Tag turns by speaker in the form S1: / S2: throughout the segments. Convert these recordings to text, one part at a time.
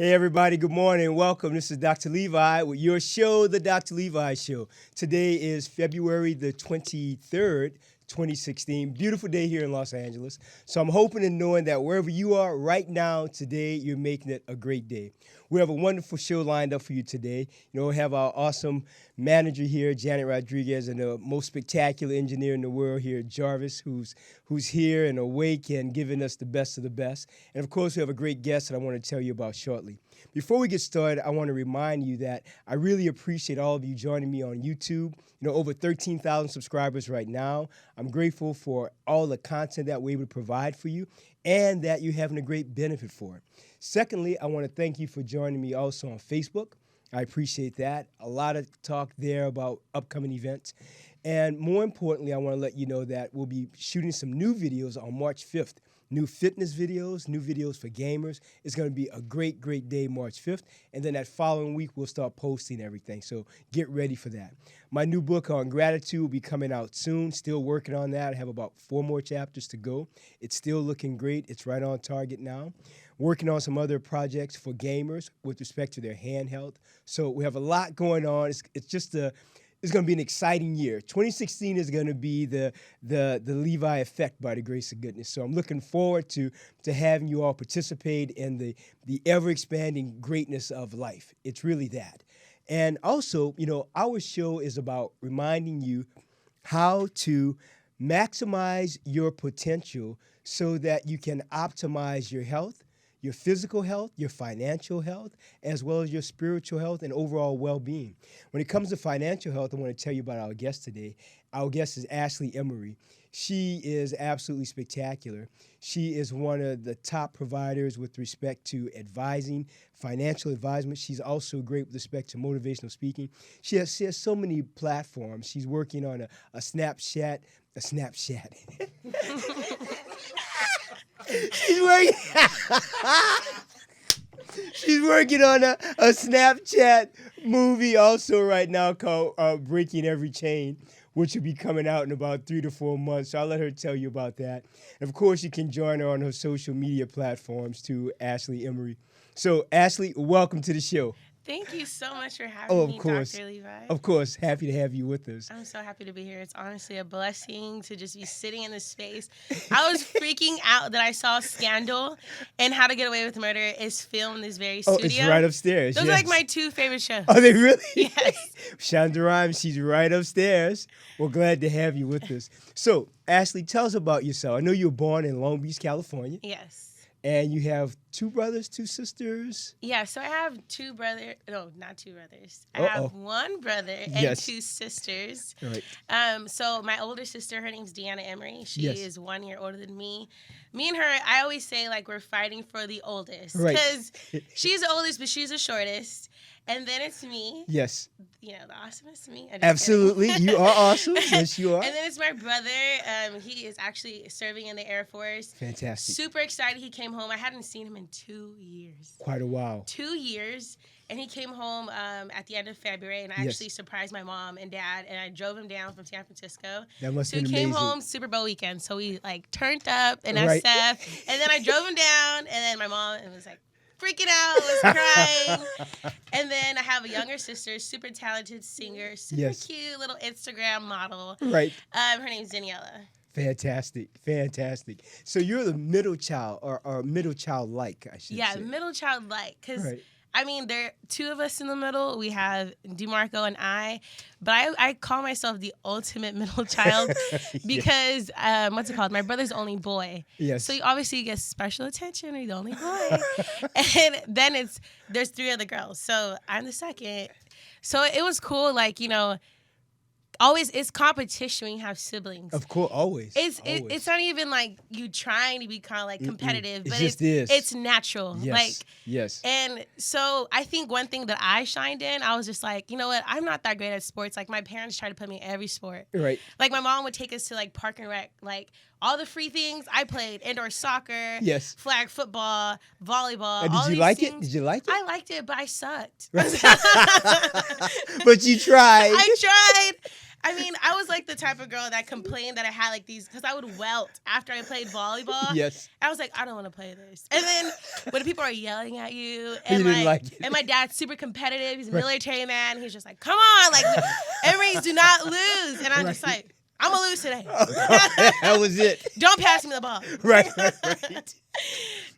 S1: Hey, everybody, good morning. Welcome. This is Dr. Levi with your show, The Dr. Levi Show. Today is February the 23rd, 2016. Beautiful day here in Los Angeles. So I'm hoping and knowing that wherever you are right now, today, you're making it a great day. We have a wonderful show lined up for you today. We have our awesome manager here, Janet Rodriguez, and the most spectacular engineer in the world here, Jarvis, who's here and awake and giving us the best of the best. And of course, we have a great guest that I want to tell you about shortly. Before we get started, I want to remind you that I really appreciate all of you joining me on YouTube. Over 13,000 subscribers right now. I'm grateful for all the content that we're able to provide for you and that you're having a great benefit for it. Secondly, I want to thank you for joining me also on Facebook. I appreciate that. A lot of talk there about upcoming events. And more importantly, I want to let you know that we'll be shooting some new videos on March 5th. New fitness videos, new videos for gamers. It's going to be a great, great day, March 5th. And then that following week, we'll start posting everything. So get ready for that. My new book on gratitude will be coming out soon. Still working on that. I have about 4 more chapters to go. It's still looking great. It's right on target now. Working on some other projects for gamers with respect to their hand health. So we have a lot going on. It's going to be an exciting year. 2016 is going to be the Levi effect, by the grace of goodness. So I'm looking forward to having you all participate in the ever-expanding greatness of life. It's really that. And also, our show is about reminding you how to maximize your potential so that you can optimize your health, your physical health, your financial health, as well as your spiritual health and overall well-being. When it comes to financial health, I want to tell you about our guest today. Our guest is Ashley Emery. She is absolutely spectacular. She is one of the top providers with respect to advising, financial advisement. She's also great with respect to motivational speaking. She has so many platforms. She's working on a Snapchat. She's working. She's working on a Snapchat movie also right now called Breaking Every Chain, which will be coming out in about 3 to 4 months. So I'll let her tell you about that. And of course, you can join her on her social media platforms too, Ashley Emery. So Ashley, welcome to the show.
S2: Thank you so much for having me, Dr. Levi.
S1: Of course. Happy to have you with us.
S2: I'm so happy to be here. It's honestly a blessing to just be sitting in this space. I was freaking out that I saw Scandal and How to Get Away with Murder is filmed in this very studio.
S1: Oh, it's right upstairs.
S2: Those are like my 2 favorite shows.
S1: Are they really?
S2: Yes.
S1: Shonda Rhimes, she's right upstairs. We're glad to have you with us. So, Ashley, tell us about yourself. I know you were born in Long Beach, California.
S2: Yes.
S1: And you have 2 brothers, 2 sisters?
S2: Yeah, so I have 2 brothers. No, not 2 brothers. I have 1 brother and 2 sisters.
S1: Right.
S2: So my older sister, her name's Deanna Emery. She
S1: Yes.
S2: is 1 year older than me. Me and her, I always say, like, we're fighting for the oldest.
S1: Right.
S2: Because she's the oldest, but she's the shortest. And then it's me.
S1: Yes.
S2: The awesomest me. I'm just
S1: Absolutely.
S2: kidding.
S1: You are awesome. Yes, you are.
S2: And then it's my brother. He is actually serving in the Air Force.
S1: Fantastic.
S2: Super excited he came home. I hadn't seen him in 2 years.
S1: Quite a while.
S2: 2 years. And he came home at the end of February, and I actually surprised my mom and dad, and I drove him down from San Francisco.
S1: That must
S2: have
S1: been
S2: amazing. So he came
S1: amazing.
S2: home Super Bowl weekend, so we turned up and
S1: Right.
S2: SF, and then I drove him down, and then my mom was freaking out, was crying. And then I have a younger sister, super talented singer, super cute little Instagram model.
S1: Right.
S2: Her name's Daniela.
S1: Fantastic. So you're the middle child, or middle child-like, I should say.
S2: Yeah, middle child-like, because
S1: Right.
S2: I mean, there are 2 of us in the middle. We have DeMarco and I, but I call myself the ultimate middle child because, what's it called? My brother's the only boy.
S1: Yes.
S2: So he obviously gets special attention. He's the only boy. And then there's 3 other girls. So I'm the second. So it was cool, always it's competition when you have siblings.
S1: Of course, always.
S2: It's not even like you trying to be kind of competitive, but
S1: it's
S2: natural.
S1: Yes. Yes.
S2: And so I think one thing that I shined in, I was just like, you know what? I'm not that great at sports. Like my parents tried to put me in every sport.
S1: Right.
S2: Like my mom would take us to Park and Rec, all the free things. I played indoor soccer,
S1: Yes.
S2: flag football, volleyball.
S1: And
S2: all
S1: did you
S2: these
S1: like
S2: things.
S1: it? Did you like it?
S2: I liked it, but I sucked.
S1: But you tried.
S2: I tried. I mean, I was like the type of girl that complained that I had like these, because I would welt after I played volleyball.
S1: Yes.
S2: I was like, I don't want to play this. And then when people are yelling at you,
S1: You
S2: and
S1: didn't like it.
S2: and my dad's super competitive. He's a military man. He's just like, come on, like Emery, do not lose. And I'm just like, I'm gonna lose today.
S1: That was it.
S2: Don't pass me the ball.
S1: Right.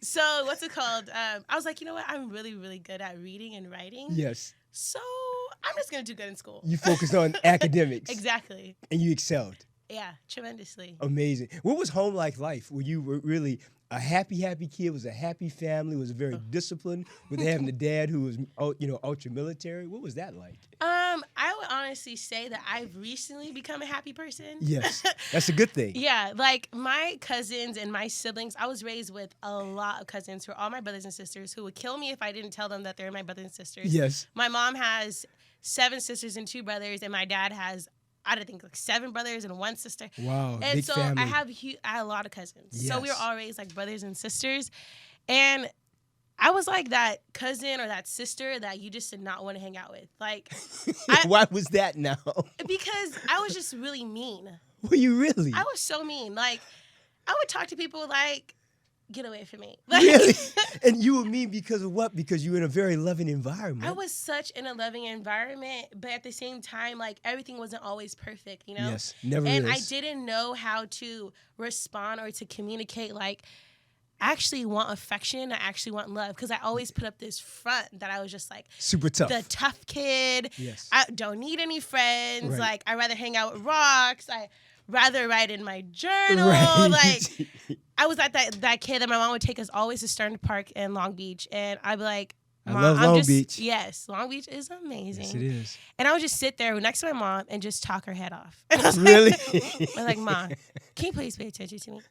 S2: So what's it called? I was like, you know what? I'm really, really good at reading and writing.
S1: Yes.
S2: So I'm just gonna do good in school.
S1: You focused on academics.
S2: Exactly.
S1: And you excelled.
S2: Yeah, tremendously.
S1: Amazing. What was home like life? Were you really a happy kid? Was a happy family? Was it very disciplined? With having a dad who was, ultra military? What was that like?
S2: I would honestly say that I've recently become a happy person.
S1: Yes, that's a good thing.
S2: Yeah, like my cousins and my siblings, I was raised with a lot of cousins who are all my brothers and sisters who would kill me if I didn't tell them that they're my brothers and sisters.
S1: Yes.
S2: My mom has 7 sisters and 2 brothers, and my dad has, I don't think, like 7 brothers and 1 sister.
S1: Wow,
S2: and
S1: big
S2: so
S1: family.
S2: I have a lot of cousins.
S1: Yes.
S2: So we were all raised like brothers and sisters. And I was like that cousin or that sister that you just did not want to hang out with. Like,
S1: Why was that now?
S2: because I was just really mean.
S1: Were you really?
S2: I was so mean. Like, I would talk to people like, get away from me. Like,
S1: Really? And you were mean because of what? Because you were in a very loving environment.
S2: I was such in a loving environment, but at the same time, like, everything wasn't always perfect, you know?
S1: Yes, never
S2: and
S1: is.
S2: I didn't know how to respond or to communicate, like, I actually want affection. I actually want love. Because I always put up this front that I was just like
S1: super tough.
S2: the tough kid.
S1: Yes.
S2: I don't need any friends.
S1: Right.
S2: Like, I'd rather hang out with rocks. I rather write in my journal.
S1: Right.
S2: Like, I was like that kid that my mom would take us always to Stern Park in Long Beach. And I'd be like,
S1: I
S2: Mom,
S1: love Long Beach.
S2: Yes, Long Beach is amazing.
S1: Yes, it is.
S2: And I would just sit there next to my mom and just talk her head off.
S1: Really?
S2: I'm like, Mom, can you please pay attention to me?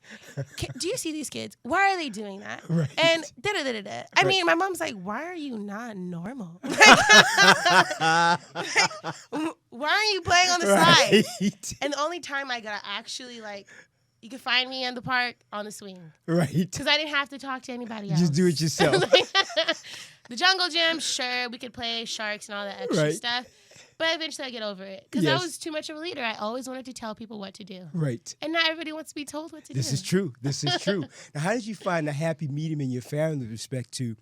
S2: Do you see these kids? Why are they doing that?
S1: Right.
S2: And da-da-da-da-da. I mean, my mom's like, why are you not normal? Why are you playing on the side?
S1: Right.
S2: And the only time I got actually, like, you can find me in the park on the swing.
S1: Right.
S2: Because I didn't have to talk to anybody else.
S1: Just do it yourself.
S2: The jungle gym, sure, we could play sharks and all that extra
S1: Right.
S2: stuff. But eventually I get over it. Because
S1: Yes.
S2: I was too much of a leader. I always wanted to tell people what to do.
S1: Right.
S2: And not everybody wants to be told what to do.
S1: This is true. This is true. Now, how did you find a happy medium in your family with respect to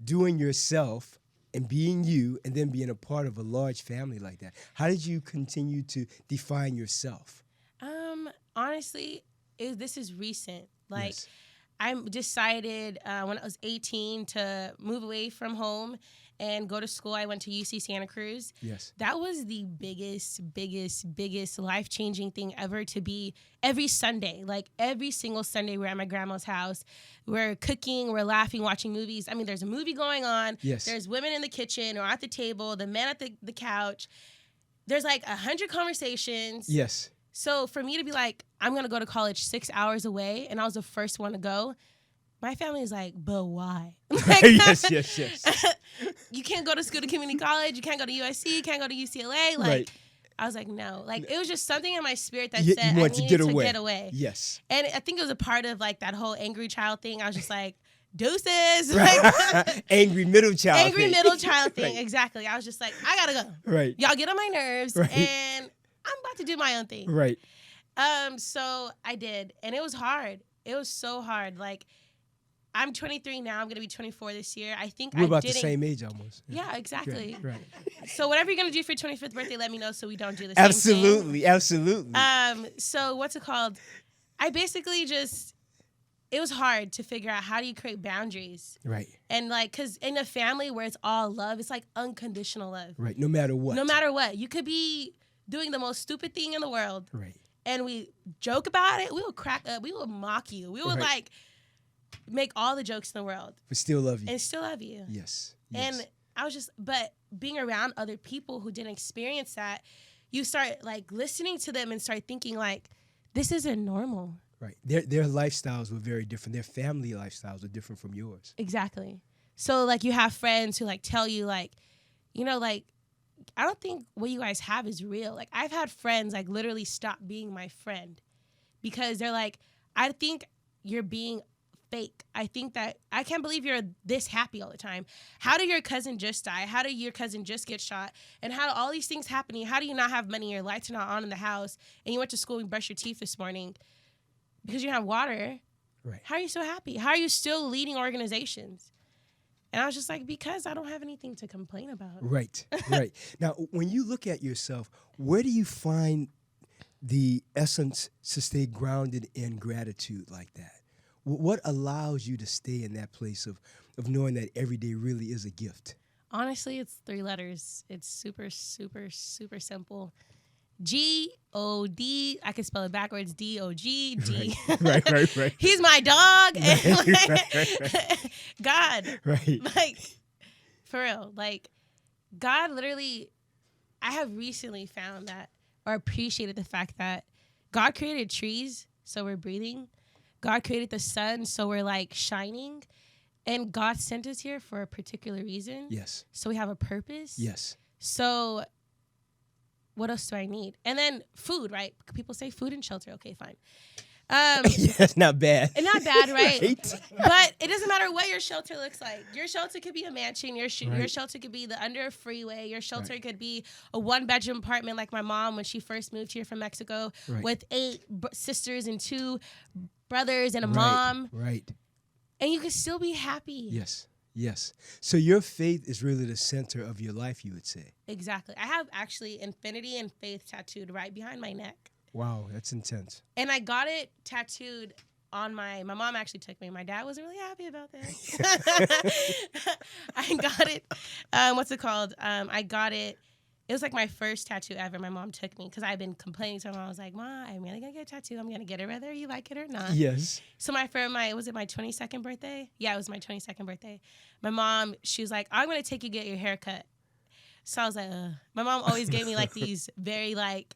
S1: doing yourself and being you and then being a part of a large family like that? How did you continue to define yourself?
S2: Honestly, this is recent. Like,
S1: Yes.
S2: I decided when I was 18 to move away from home and go to school. I went to UC Santa Cruz.
S1: Yes.
S2: That was the biggest life-changing thing ever, to be every Sunday. Like, every single Sunday, we're at my grandma's house. We're cooking, we're laughing, watching movies. I mean, there's a movie going on.
S1: Yes.
S2: There's women in the kitchen or at the table, the men at the couch. There's like 100 conversations.
S1: Yes.
S2: So for me to be like, I'm going to go to college 6 hours away, and I was the first one to go, my family is like, but why? Like,
S1: yes.
S2: You can't go to school to community college. You can't go to USC. You can't go to UCLA. Like,
S1: Right.
S2: I was like, no. Like, it was just something in my spirit that
S1: You
S2: said I
S1: want to
S2: needed
S1: get
S2: to get away.
S1: Yes.
S2: And I think it was a part of, like, that whole angry child thing. I was just like, deuces. Like,
S1: Angry middle child.
S2: angry
S1: thing.
S2: middle child thing.
S1: Right.
S2: Exactly. I was just like, I got to go.
S1: Right.
S2: Y'all get on my nerves.
S1: Right.
S2: And I'm about to do my own thing.
S1: Right.
S2: So I did, and it was hard. It was so hard. Like, I'm 23 now. I'm gonna be 24 this year. I think
S1: We're
S2: I
S1: about
S2: didn't.
S1: the same age almost.
S2: Yeah, exactly.
S1: Right.
S2: So whatever you're gonna do for your 25th birthday, let me know so we don't do the
S1: Absolutely.
S2: same
S1: Absolutely.
S2: thing. So what's it called? I basically just. It was hard to figure out how do you create boundaries,
S1: Right.
S2: and like, cause in a family where it's all love, it's like unconditional love.
S1: Right. No matter what.
S2: No matter what, you could be doing the most stupid thing in the world.
S1: Right.
S2: And we joke about it, we will crack up, we will mock you, we will
S1: Right.
S2: like make all the jokes in the world
S1: But still love you.
S2: and still love you.
S1: Yes.
S2: And I was just, but being around other people who didn't experience that, you start like listening to them and start thinking like, this isn't normal.
S1: Right. Their lifestyles were very different. Their family lifestyles were different from yours.
S2: Exactly. So like you have friends who like tell you like, you know, like, I don't think what you guys have is real. Like, I've had friends like literally stop being my friend because they're like, I think you're being fake. I think that I can't believe you're this happy all the time. How did your cousin just die? How did your cousin just get shot? And how do all these things happening? How do you not have money? Your lights are not on in the house, and you went to school and brushed your teeth this morning because you have water.
S1: Right.
S2: How are you so happy? How are you still leading organizations? And I was just like, because I don't have anything to complain about.
S1: Right, right. Now, when you look at yourself, where do you find the essence to stay grounded in gratitude like that? What allows you to stay in that place of knowing that every day really is a gift?
S2: Honestly, it's 3 letters. It's super, super, super simple. G-O-D. I can spell it backwards. D-O-G-D.
S1: Right.
S2: He's my dog. And
S1: Right.
S2: God.
S1: Right.
S2: Like, for real. Like, God literally, I have recently found that, or appreciated the fact that God created trees, so we're breathing. God created the sun, so we're like shining. And God sent us here for a particular reason.
S1: Yes.
S2: So we have a purpose.
S1: Yes.
S2: So what else do I need? And then food, right? People say food and shelter. Okay, fine.
S1: That's not bad.
S2: Not bad, right?
S1: Right.
S2: But it doesn't matter what your shelter looks like. Your shelter could be a mansion. Your shelter could be under a freeway. Your shelter could be a 1-bedroom apartment like my mom when she first moved here from Mexico with 8 sisters and 2 brothers and a mom.
S1: Right.
S2: And you can still be happy.
S1: Yes. So your faith is really the center of your life, you would say.
S2: Exactly. I have actually infinity and faith tattooed right behind my neck.
S1: Wow, that's intense.
S2: And I got it tattooed on my mom actually took me. My dad wasn't really happy about this. I got it. What's it called? I got it. It was like my first tattoo ever. My mom took me because I've been complaining to her mom. I was like, "Mom, I'm gonna get a tattoo. I'm gonna get it whether you like it or not."
S1: Yes.
S2: So was it my 22nd birthday? Yeah, it was my 22nd birthday. My mom, she was like, "I'm gonna take you to get your hair cut." So I was like, ugh. My mom always gave me like these very like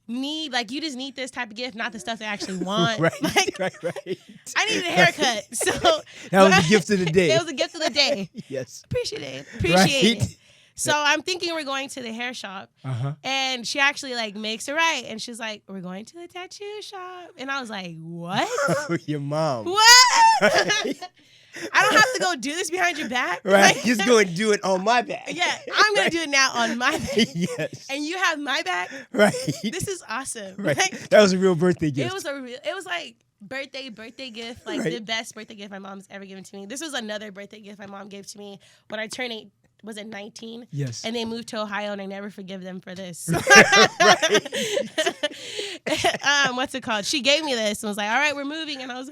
S2: you just need this type of gift, not the stuff I actually want.
S1: Right.
S2: I needed a haircut. So
S1: that was the gift of the day.
S2: It was a gift of the day.
S1: Yes.
S2: Appreciate
S1: Right.
S2: it. So I'm thinking we're going to the hair shop. And she actually like makes it right. And she's like, "We're going to the tattoo shop." And I was like, "What?"
S1: Your mom.
S2: What? I don't have to go do this behind your back.
S1: Right. Just go and do it on my back.
S2: Yeah, I'm going to do it now on my back.
S1: Yes.
S2: And you have my back?
S1: Right.
S2: This is awesome.
S1: Right.
S2: Like,
S1: that was a real birthday gift.
S2: It was like birthday gift, like the best birthday gift my mom's ever given to me. This was another birthday gift my mom gave to me when I turned 19?
S1: Yes.
S2: And they moved to Ohio, and I never forgive them for this. What's it called? She gave me this and was like, "All right, we're moving." And I was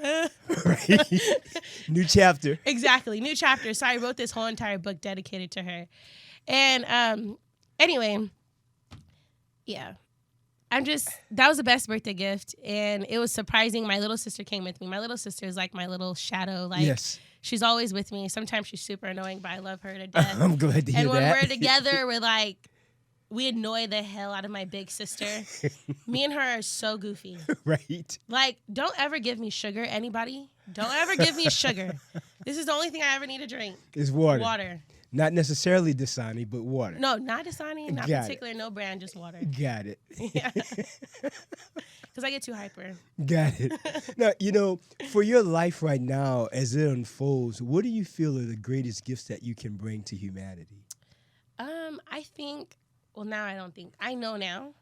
S1: Right. New chapter.
S2: Exactly. New chapter. So I wrote this whole entire book dedicated to her. And anyway, yeah. That was the best birthday gift. And it was surprising. My little sister came with me. My little sister is like my little shadow. Like,
S1: yes.
S2: She's always with me. Sometimes she's super annoying, but I love her to death.
S1: I'm glad to hear that.
S2: And when we're together, we're like, we annoy the hell out of my big sister. Me and her are so goofy.
S1: Right.
S2: Like, don't ever give me sugar, anybody. Don't ever give me sugar. This is the only thing I ever need to drink.
S1: It's water.
S2: Water.
S1: Not necessarily Dasani, but water.
S2: No, not Dasani, not
S1: Got
S2: particular, no brand, just water.
S1: Got it.
S2: Yeah. Because I get too hyper.
S1: Got it. Now, for your life right now, as it unfolds, what do you feel are the greatest gifts that you can bring to humanity?
S2: I think, I know now,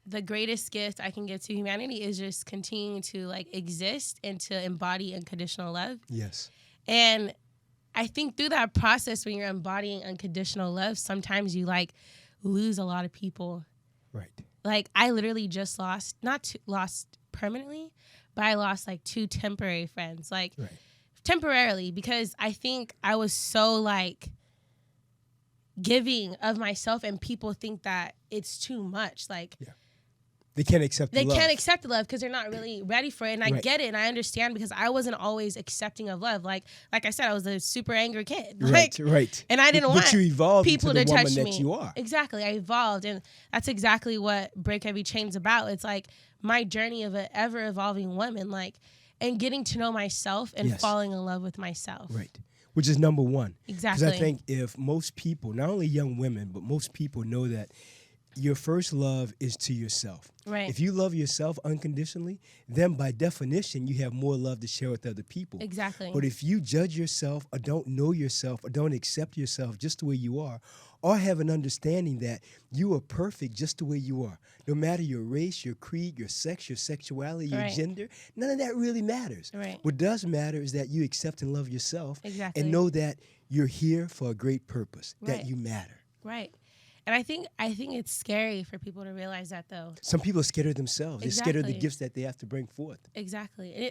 S2: the greatest gift I can give to humanity is just continuing to like exist and to embody unconditional love.
S1: Yes.
S2: And I think through that process, when you're embodying unconditional love, sometimes you like lose a lot of people.
S1: Right.
S2: Like I literally just lost permanently, but I lost like 2 temporary friends, like temporarily, because I think I was so like giving of myself, and people think that it's too much. Like,
S1: they can't accept the love.
S2: They can't accept the love because they're not really ready for it. And I get it, and I understand, because I wasn't always accepting of love. Like I said, I was a super angry kid.
S1: Right.
S2: And I didn't want
S1: but you evolved
S2: people
S1: into the
S2: to
S1: woman
S2: touch
S1: that
S2: me.
S1: You are.
S2: Exactly. I evolved, and that's exactly what Break Every Chain's about. It's like my journey of an ever-evolving woman, like, and getting to know myself and falling in love with myself.
S1: Right. Which is number one.
S2: Exactly.
S1: Because I think if most people, not only young women, but most people know that your first love is to yourself.
S2: Right.
S1: If you love yourself unconditionally, then by definition, you have more love to share with other people.
S2: Exactly.
S1: But if you judge yourself or don't know yourself or don't accept yourself just the way you are, or have an understanding that you are perfect just the way you are, no matter your race, your creed, your sex, your sexuality, your
S2: Right.
S1: gender, none of that really matters.
S2: Right.
S1: What does matter is that you accept and love yourself
S2: Exactly.
S1: and know that you're here for a great purpose,
S2: Right.
S1: that you matter.
S2: Right. And I think it's scary for people to realize that, though.
S1: Some people are scared of themselves. They're scared of the
S2: Exactly.
S1: gifts that they have to bring forth.
S2: Exactly.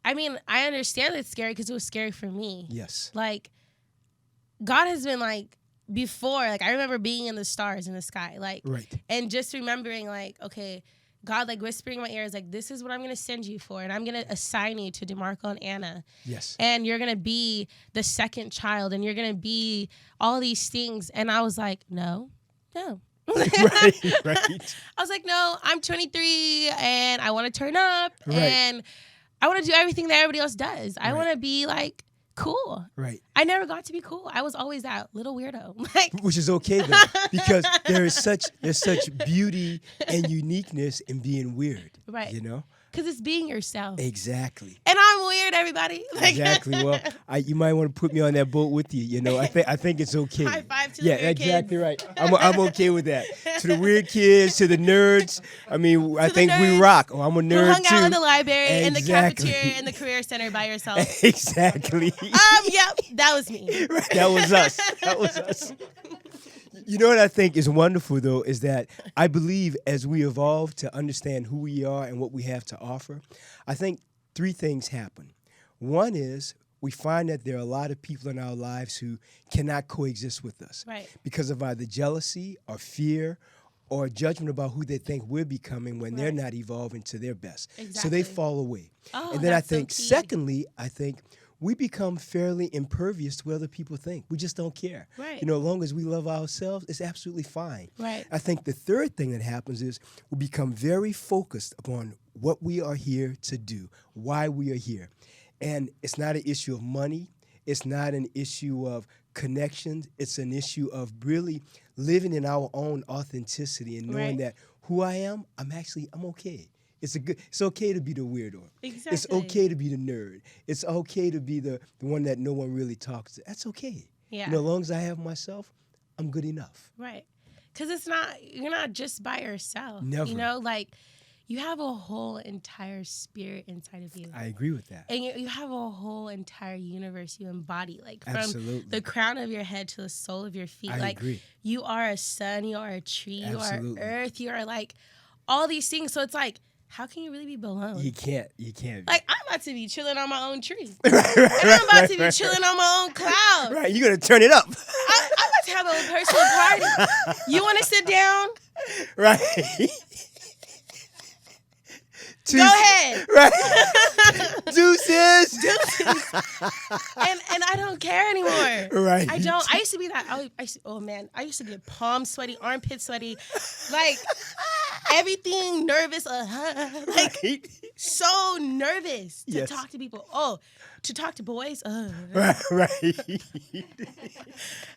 S2: I mean, I understand it's scary because it was scary for me.
S1: Yes.
S2: Like, God has been like, before, like, I remember being in the stars in the sky, like,
S1: Right.
S2: and just remembering, like, okay, God, like, whispering in my ears, like, this is what I'm going to send you for, and I'm going to assign you to DeMarco and Anna.
S1: Yes.
S2: And you're going to be the second child, and you're going to be all these things. And I was like, no.
S1: Right.
S2: I was like, no, I'm 23, and I want to turn up,
S1: Right.
S2: and I want to do everything that everybody else does. I
S1: Right.
S2: want to be, like, cool.
S1: Right.
S2: I never got to be cool. I was always that little weirdo. Like,
S1: Which is okay though, because there's such beauty and uniqueness in being weird.
S2: Right.
S1: You know?
S2: because it's being yourself.
S1: Exactly.
S2: And I'm weird, everybody. Like,
S1: Exactly. Well, you might want to put me on that boat with you. You know, I think it's okay.
S2: High five to the
S1: yeah,
S2: weird
S1: exactly
S2: kids.
S1: right. I'm okay with that. To the weird kids, to the nerds. I mean, I
S2: the
S1: think we
S2: nerds
S1: rock. Oh, I'm a
S2: who
S1: nerd
S2: hung
S1: too.
S2: out in the library, in the
S1: Exactly.
S2: cafeteria, in the career center by yourself.
S1: Exactly.
S2: Yep, that was me.
S1: That was us. That was us. You know what I think is wonderful, though, is that I believe as we evolve to understand who we are and what we have to offer, I think three things happen. One is we find that there are a lot of people in our lives who cannot coexist with us
S2: Right.
S1: because of either jealousy or fear or judgment about who they think we're becoming when they're
S2: Right.
S1: not evolving to their best. So
S2: Exactly.
S1: they fall away.
S2: Oh,
S1: And then I
S2: that's so
S1: think,
S2: key.
S1: secondly, we become fairly impervious to what other people think. We just don't care.
S2: Right.
S1: You know, as long as we love ourselves, it's absolutely fine.
S2: Right.
S1: I think the third thing that happens is we become very focused upon what we are here to do, why we are here. And it's not an issue of money. It's not an issue of connections. It's an issue of really living in our own authenticity and knowing
S2: Right.
S1: that who I am, I'm okay. It's okay to be the weirdo. It's
S2: Exactly.
S1: okay to be the nerd. It's okay to be the one that no one really talks to. That's okay.
S2: Yeah.
S1: You know, as long as I have myself, I'm good enough.
S2: Right. Because you're not just by yourself.
S1: Never.
S2: You know, like, you have a whole entire spirit inside of you.
S1: I agree with that.
S2: And you have a whole entire universe you embody, like from
S1: Absolutely.
S2: the crown of your head to the sole of your feet.
S1: I
S2: like
S1: agree.
S2: you are a sun, you are a tree,
S1: Absolutely.
S2: you are earth, you are like all these things. So it's like, how can you really be below?
S1: You can't.
S2: Like, I'm about to be chilling on my own tree.
S1: right,
S2: And I'm about to be chilling on my own cloud.
S1: Right, you're gonna turn it up.
S2: I'm about to have a personal party. You want to sit down?
S1: Right.
S2: Go ahead.
S1: Right. Deuces.
S2: And I don't care anymore.
S1: Right.
S2: I don't. I used to be that. I used to get palm sweaty, armpit sweaty, like everything nervous. Like
S1: Right.
S2: so nervous to
S1: Yes.
S2: talk to people. Oh, to talk to boys.
S1: Right.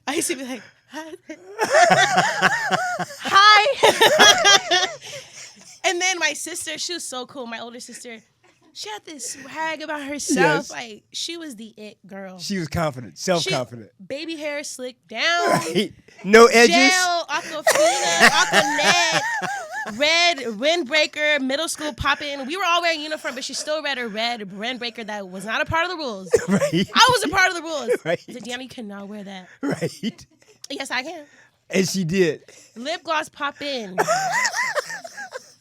S2: I used to be like, hi. And then my sister, she was so cool. My older sister, she had this swag about herself.
S1: Yes.
S2: Like, she was the it girl.
S1: She was confident, self-confident.
S2: Baby hair slicked down.
S1: Right. No edges.
S2: Gel, Aquafina, Aquanet, red windbreaker, middle school poppin'. We were all wearing uniform, but she still read a red windbreaker that was not a part of the rules.
S1: Right.
S2: I was a part of the rules.
S1: Right.
S2: I said, Deanna, you cannot wear that.
S1: Right.
S2: Yes, I can.
S1: And she did.
S2: Lip gloss pop in.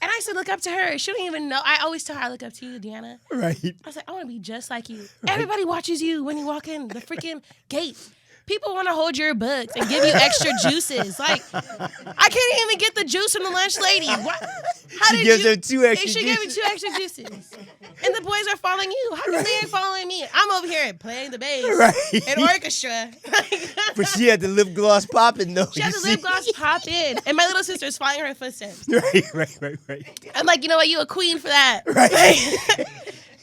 S2: And I used to look up to her. She didn't even know. I always tell her I look up to you, Deanna.
S1: Right.
S2: I was like, I want to be just like you. Everybody watches you when you walk in the freaking gate. People want to hold your books and give you extra juices. Like, I can't even get the juice from the lunch lady. What? How
S1: She gives her 2 extra
S2: They should give me
S1: juices.
S2: 2 extra juices. And the boys are following you. How come they ain't following me? I'm over here playing the bass
S1: Right.
S2: and orchestra.
S1: But she had the lip gloss popping though.
S2: She has
S1: you
S2: the lip
S1: see?
S2: gloss pop in. And my little sister's following her footsteps.
S1: Right.
S2: I'm like, you know what? You a queen for that.
S1: Right.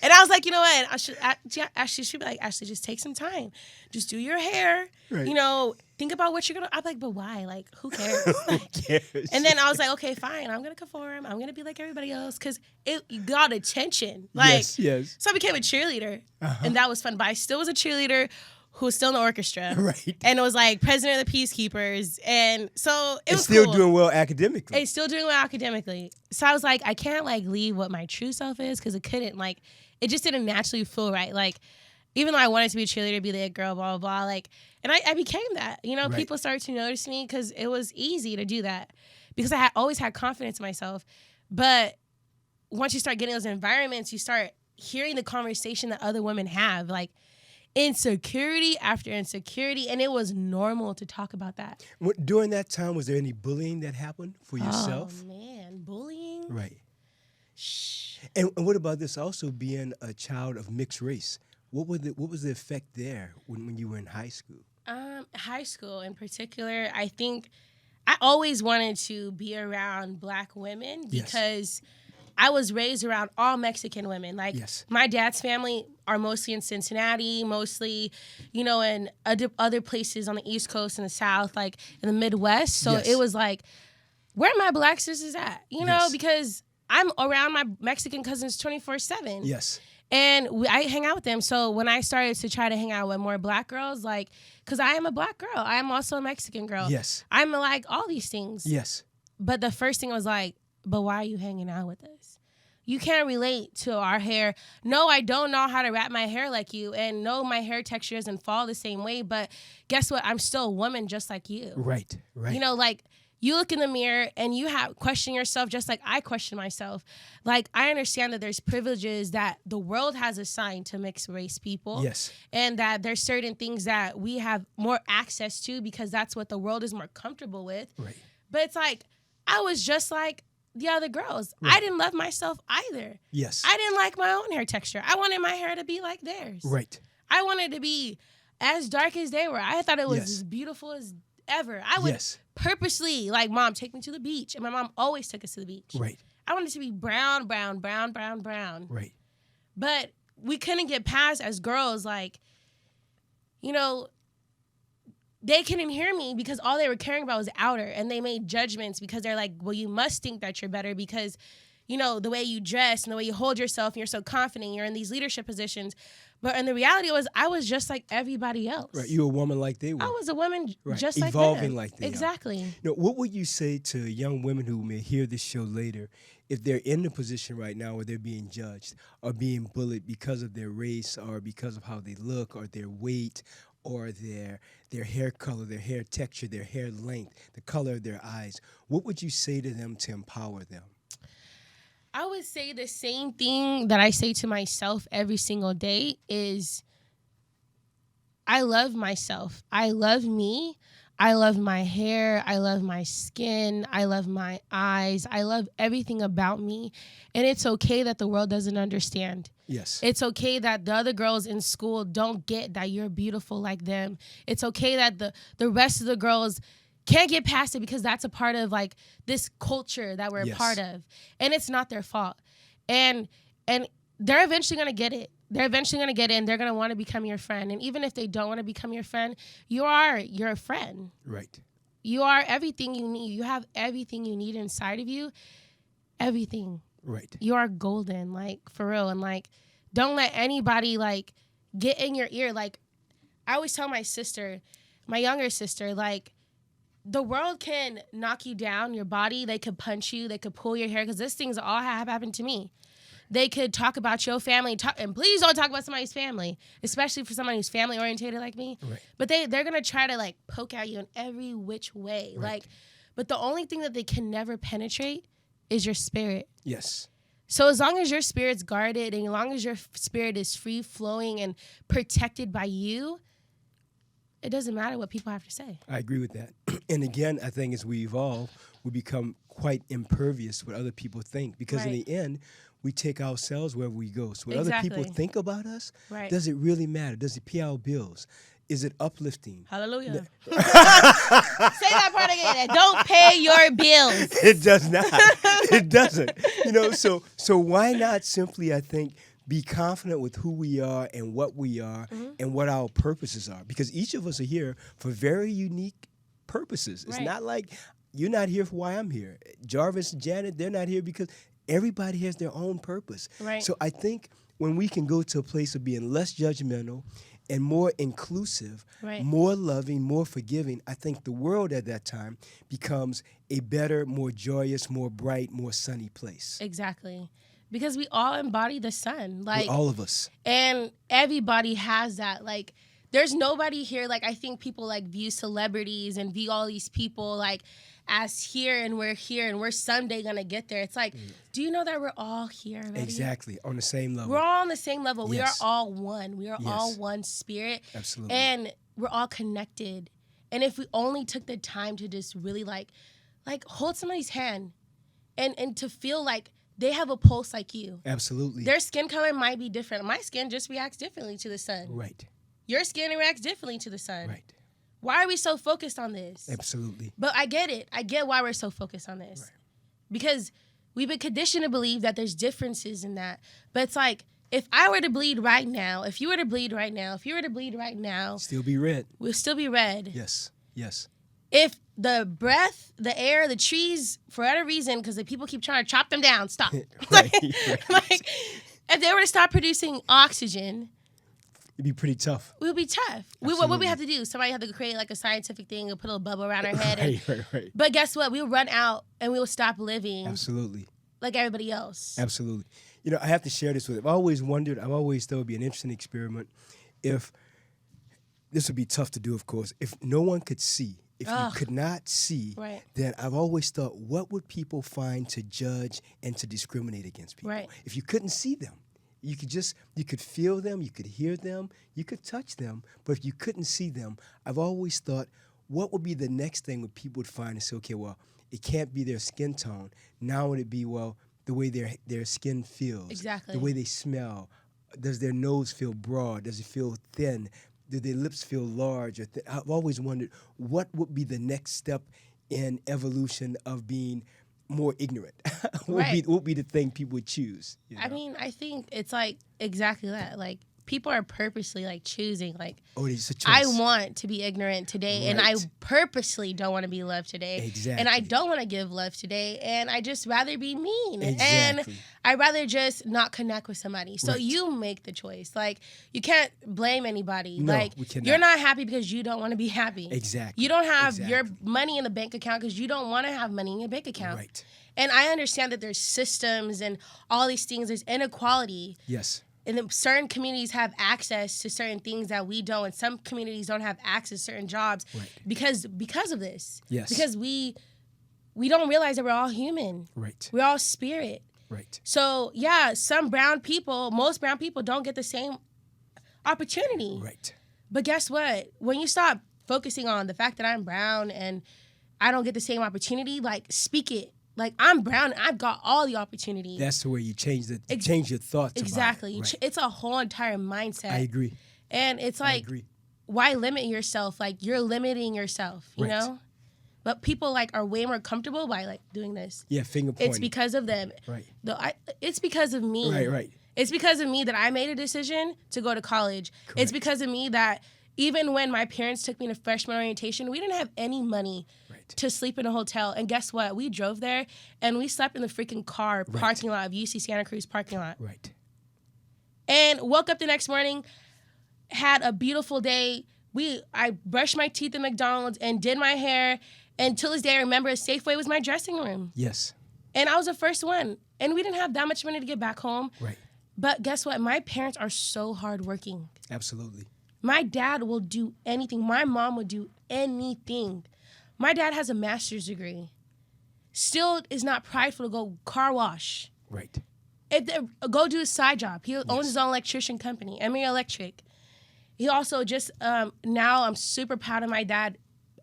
S2: And I was like, you know what? She should be like, Ashley, just take some time. Just do your hair.
S1: Right.
S2: You know, think about what you're going to. I'm like, but why? Like, who cares?
S1: Who cares?
S2: And then I was like, okay, fine. I'm going to conform. I'm going to be like everybody else because it got attention. Like,
S1: yes.
S2: So I became a cheerleader. And that was fun. But I still was a cheerleader who was still in the orchestra.
S1: Right.
S2: And it was like president of the Peacekeepers. And so it was
S1: still
S2: cool.
S1: doing well academically.
S2: It's still doing well academically. So I was like, I can't like leave what my true self is because it couldn't like, it just didn't naturally feel right. Like, even though I wanted to be a cheerleader, be that girl, blah, blah, blah, like, and I became that. You know,
S1: Right.
S2: People started to notice me because it was easy to do that because I had always had confidence in myself. But once you start getting those environments, you start hearing the conversation that other women have, like insecurity after insecurity, and it was normal to talk about that.
S1: During that time, was there any bullying that happened for yourself?
S2: Oh, man, bullying?
S1: Right.
S2: Shh.
S1: And what about this also being a child of mixed race? What was the effect there when you were in high school?
S2: High school in particular, I think I always wanted to be around Black women because I was raised around all Mexican women. Like my dad's family are mostly in Cincinnati, mostly, you know, in other places on the East Coast and the South, like in the Midwest. So it was like, where are my Black sisters at? You know, because I'm around my Mexican cousins 24/7.
S1: Yes.
S2: And I hang out with them. So when I started to try to hang out with more Black girls, like, because I am a Black girl. I am also a Mexican girl.
S1: Yes.
S2: I'm like all these things.
S1: Yes.
S2: But the first thing was like, but why are you hanging out with us? You can't relate to our hair. No, I don't know how to wrap my hair like you. And no, my hair texture doesn't fall the same way. But guess what? I'm still a woman just like you.
S1: Right, right.
S2: You know, like, you look in the mirror and you question yourself just like I question myself. Like, I understand that there's privileges that the world has assigned to mixed race people.
S1: Yes.
S2: And that there's certain things that we have more access to because that's what the world is more comfortable with.
S1: Right.
S2: But it's like, I was just like the other girls.
S1: Right.
S2: I didn't love myself either.
S1: Yes.
S2: I didn't like my own hair texture. I wanted my hair to be like theirs.
S1: Right.
S2: I wanted to be as dark as they were. I thought it was as beautiful as ever. I would purposely, like, Mom, take me to the beach. And my mom always took us to the beach.
S1: Right.
S2: I wanted to be brown, brown, brown, brown, brown.
S1: Right.
S2: But we couldn't get past as girls, like, you know, they couldn't hear me because all they were caring about was outer. And they made judgments because they're like, well, you must think that you're better because, you know, the way you dress and the way you hold yourself and you're so confident, you're in these leadership positions. But and the reality was I was just like everybody else.
S1: Right. You were a woman like they were.
S2: I was a woman just like
S1: evolving
S2: them.
S1: like they
S2: exactly.
S1: are. You know, what would you say to young women who may hear this show later if they're in the position right now where they're being judged or being bullied because of their race or because of how they look or their weight or their hair color, their hair texture, their hair length, the color of their eyes? What would you say to them to empower them?
S2: I would say the same thing that I say to myself every single day is I love myself. I love me. I love my hair. I love my skin. I love my eyes. I love everything about me. And it's okay that the world doesn't understand.
S1: Yes.
S2: It's okay that the other girls in school don't get that you're beautiful like them. It's okay that the rest of the girls can't get past it because that's a part of like this culture that we're a part of. And it's not their fault. And they're eventually going to get it. They're eventually going to get it and they're going to want to become your friend. And even if they don't want to become your friend, you're a friend.
S1: Right.
S2: You are everything you need. You have everything you need inside of you. Everything.
S1: Right.
S2: You are golden, like, for real. And like, don't let anybody like get in your ear. Like, I always tell my sister, my younger sister, like, the world can knock you down, your body. They could punch you. They could pull your hair because these things all have happened to me. They could talk about your family. And please don't talk about somebody's family, especially for somebody who's family-orientated like me.
S1: Right.
S2: But they're going to try to, like, poke at you in every which way.
S1: Right.
S2: Like, but the only thing that they can never penetrate is your spirit.
S1: Yes.
S2: So as long as your spirit's guarded and as long as your spirit is free-flowing and protected by you, it doesn't matter what people have to say.
S1: I agree with that. And again, I think as we evolve, we become quite impervious to what other people think because in the end, we take ourselves wherever we go. So what other people think about us, does it really matter? Does it pay our bills? Is it uplifting?
S2: Hallelujah. Say that part again. Don't pay your bills.
S1: It does not. It doesn't. You know, so why not simply, I think, be confident with who we are and what we are and what our purposes are. Because each of us are here for very unique purposes. It's
S2: Right.
S1: not like you're not here for why I'm here. Jarvis and Janet, they're not here because everybody has their own purpose.
S2: Right.
S1: So I think when we can go to a place of being less judgmental and more inclusive,
S2: Right.
S1: more loving, more forgiving, I think the world at that time becomes a better, more joyous, more bright, more sunny place.
S2: Exactly. Because we all embody the sun. Like,
S1: All of us.
S2: and everybody has that. Like, there's nobody here. Like, I think people like view celebrities and view all these people like as here and we're someday gonna get there. It's like, do you know that we're all here already?
S1: Exactly. On the same level.
S2: We're all on the same level. We are
S1: Yes.
S2: all one. We are all
S1: Yes.
S2: one spirit.
S1: Absolutely.
S2: And we're all connected. And if we only took the time to just really like hold somebody's hand and to feel like they have a pulse like you.
S1: Absolutely.
S2: Their skin color might be different. My skin just reacts differently to the sun.
S1: Right.
S2: Your skin reacts differently to the sun.
S1: Right.
S2: Why are we so focused on this?
S1: Absolutely.
S2: But I get it. I get why we're so focused on this.
S1: Right.
S2: Because we've been conditioned to believe that there's differences in that. But it's like, if I were to bleed right now, if you were to bleed right now, if you were to bleed right now,
S1: Still be red.
S2: we'll still be red.
S1: Yes. Yes.
S2: If the breath, the air, the trees, for whatever reason, because the people keep trying to chop them down, stop.
S1: Right,
S2: like,
S1: right.
S2: like, if they were to stop producing oxygen,
S1: It'd be pretty tough.
S2: we would be tough. What would
S1: Absolutely.
S2: we have to do? Somebody have to create like a scientific thing and put a little bubble around our head. And,
S1: Right.
S2: but guess what? We would run out and we would stop living
S1: Absolutely.
S2: like everybody else.
S1: Absolutely. You know, I have to share this with you. I've always wondered, I've always thought it would be an interesting experiment if, this would be tough to do, of course, if no one could see. If you
S2: Ugh.
S1: could not see,
S2: Right.
S1: then I've always thought, what would people find to judge and to discriminate against people?
S2: Right.
S1: If you couldn't see them, you could feel them, you could hear them, you could touch them, but if you couldn't see them, I've always thought, what would be the next thing that people would find and say, okay, well, it can't be their skin tone. Now would it be, well, the way their skin feels,
S2: Exactly.
S1: the way they smell, does their nose feel broad, does it feel thin, do their lips feel large? Or I've always wondered what would be the next step in evolution of being more ignorant.
S2: Right.
S1: what would be the thing people would choose? You
S2: I
S1: know?
S2: mean, I think it's like exactly that. Like people are purposely like choosing like,
S1: Oh, it's a choice.
S2: I want to be ignorant today, and I
S1: Right.
S2: purposely don't want to be loved today.
S1: Exactly.
S2: And I don't want to give love today, and I just rather be mean. And
S1: Exactly.
S2: I'd rather just not connect with somebody. So
S1: Right.
S2: you make the choice. Like, you can't blame anybody.
S1: No,
S2: like,
S1: we cannot.
S2: you're not happy because you don't want to be happy.
S1: Exactly.
S2: You don't have your
S1: Exactly.
S2: money in the bank account because you don't want to have money in your bank account.
S1: Right.
S2: And I understand that there's systems and all these things. There's inequality.
S1: Yes.
S2: And then certain communities have access to certain things that we don't, and some communities don't have access to certain jobs
S1: Right.
S2: because of this.
S1: Yes.
S2: Because we don't realize that we're all human.
S1: Right.
S2: We're all spirit.
S1: Right.
S2: So yeah, most brown people don't get the same opportunity.
S1: Right.
S2: But guess what? When you stop focusing on the fact that I'm brown and I don't get the same opportunity, like speak it. Like, I'm brown and I've got all the opportunity.
S1: That's the way you change your thoughts.
S2: Exactly.
S1: About it. Right.
S2: It's a whole entire mindset.
S1: I agree.
S2: And it's
S1: I
S2: like,
S1: agree.
S2: why limit yourself? Like, you're limiting yourself, you
S1: Right.
S2: know? But people like are way more comfortable by like doing this.
S1: Yeah, finger pointing.
S2: It's because of them.
S1: Right.
S2: It's because of me.
S1: Right.
S2: It's because of me that I made a decision to go to college. It's
S1: Correct.
S2: because of me that even when my parents took me to freshman orientation, we didn't have any money to sleep in a hotel. And guess what? We drove there and we slept in the freaking car parking lot of UC Santa Cruz parking lot.
S1: Right.
S2: And woke up the next morning, had a beautiful day. I brushed my teeth at McDonald's and did my hair. And till this day, I remember Safeway was my dressing room.
S1: Yes.
S2: And I was the first one. And we didn't have that much money to get back home.
S1: Right.
S2: But guess what? My parents are so hardworking.
S1: Absolutely.
S2: My dad will do anything. My mom would do anything. My dad has a master's degree. Still is not prideful to go car wash.
S1: Right.
S2: Go do his side job. He owns his own electrician company, Emery Electric. He also just, now I'm super proud of my dad.